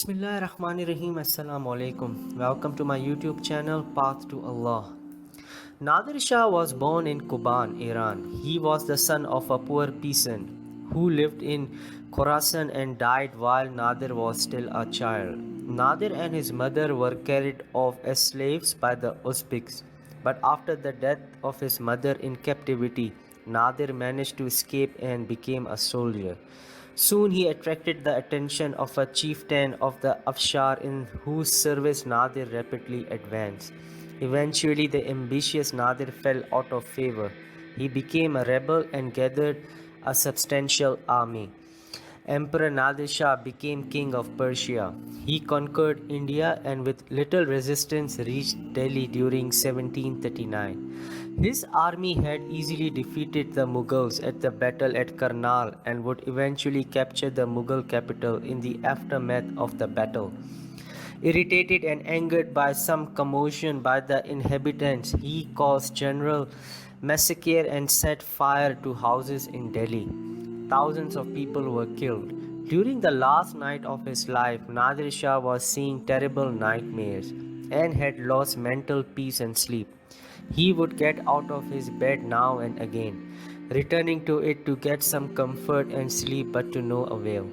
Bismillahirrahmanirrahim. Assalamu alaikum. Welcome to my YouTube channel Path to Allah. Nadir Shah was born in Kuban, Iran. He was the son of a poor peasant who lived in Khorasan and died while Nadir was still a child. Nadir and his mother were carried off as slaves by the Uzbeks, but after the death of his mother in captivity, Nadir managed to escape and became a soldier. Soon he attracted the attention of a chieftain of the Afshar in whose service Nadir rapidly advanced. Eventually, the ambitious Nadir fell out of favor. He became a rebel and gathered a substantial army. Emperor Nadir Shah became king of Persia. He conquered India and with little resistance reached Delhi during 1739. His army had easily defeated the Mughals at the battle at Karnal and would eventually capture the Mughal capital in the aftermath of the battle. Irritated and angered by some commotion by the inhabitants, he caused general massacre and set fire to houses in Delhi. Thousands of people were killed. During the last night of his life, Nadir Shah was seeing terrible nightmares and had lost mental peace and sleep. He would get out of his bed now and again, returning to it to get some comfort and sleep, but to no avail.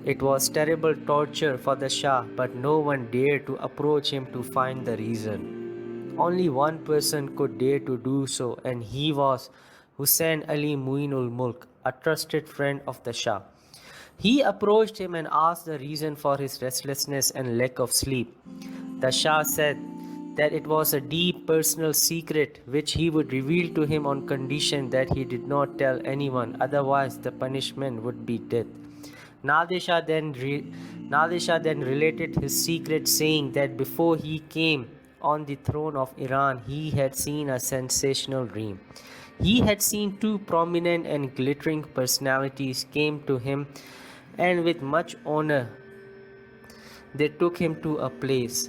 It was terrible torture for the Shah, but no one dared to approach him to find the reason. Only one person could dare to do so, and he was Hussein Ali Muinul Mulk, a trusted friend of the Shah. He approached him and asked the reason for his restlessness and lack of sleep. The Shah said that it was a deep personal secret which he would reveal to him on condition that he did not tell anyone, otherwise the punishment would be death. Nadir Shah then related his secret, saying that before he came on the throne of Iran, he had seen a sensational dream. He had seen two prominent and glittering personalities came to him, and with much honor they took him to a place.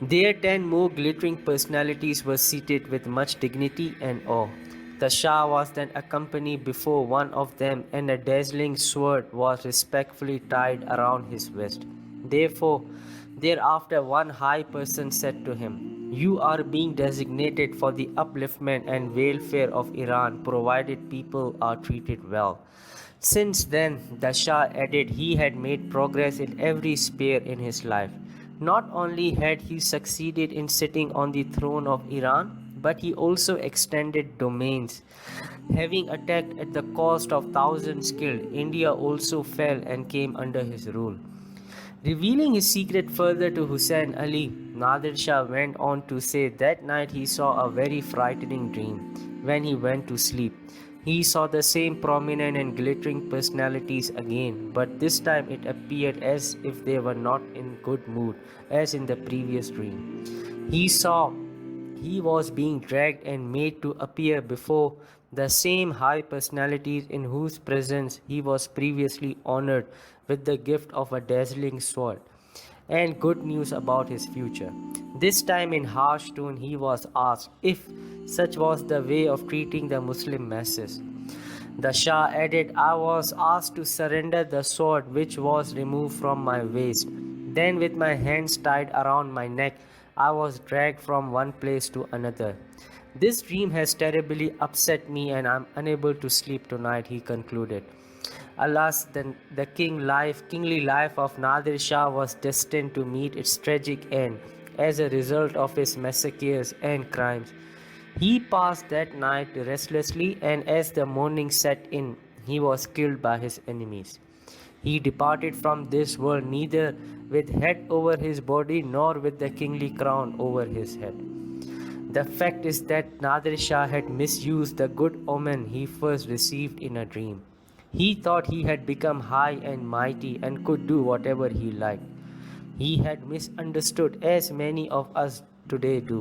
There 10 more glittering personalities were seated with much dignity and awe. The Shah was then accompanied before one of them, and a dazzling sword was respectfully tied around his waist. Thereafter one high person said to him, "You are being designated for the upliftment and welfare of Iran, provided people are treated well." Since then, the Shah added, he had made progress in every sphere in his life. Not only had he succeeded in sitting on the throne of Iran, but he also extended domains. Having attacked at the cost of thousands killed, India also fell and came under his rule. Revealing his secret further to Hussein Ali, Nadir Shah went on to say that night he saw a very frightening dream. When he went to sleep, he saw the same prominent and glittering personalities again, but this time it appeared as if they were not in good mood as in the previous dream. He saw he was being dragged and made to appear before the same high personalities in whose presence he was previously honored with the gift of a dazzling sword and good news about his future. This time in harsh tone he was asked if such was the way of treating the Muslim masses. The Shah added, "I was asked to surrender the sword which was removed from my waist. Then with my hands tied around my neck, I was dragged from one place to another. This dream has terribly upset me and I am unable to sleep tonight," he concluded. Alas, the kingly life of Nadir Shah was destined to meet its tragic end as a result of his massacres and crimes. He passed that night restlessly, and as the morning set in, he was killed by his enemies. He departed from this world neither with head over his body nor with the kingly crown over his head. The fact is that Nadir Shah had misused the good omen he first received in a dream. He thought he had become high and mighty and could do whatever he liked. He had misunderstood, as many of us today do,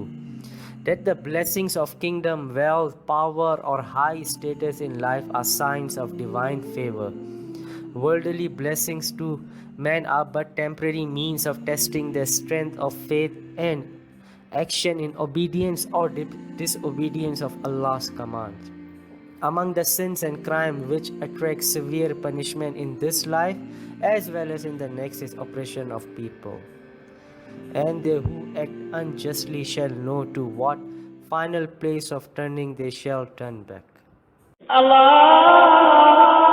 that the blessings of kingdom, wealth, power, or high status in life are signs of divine favor. Worldly blessings to man are but temporary means of testing the strength of faith and action in obedience or disobedience of Allah's commands. among the sins and crime which attract severe punishment in this life as well as in the next is oppression of people. And they who act unjustly shall know to what final place of turning they shall turn back. Allah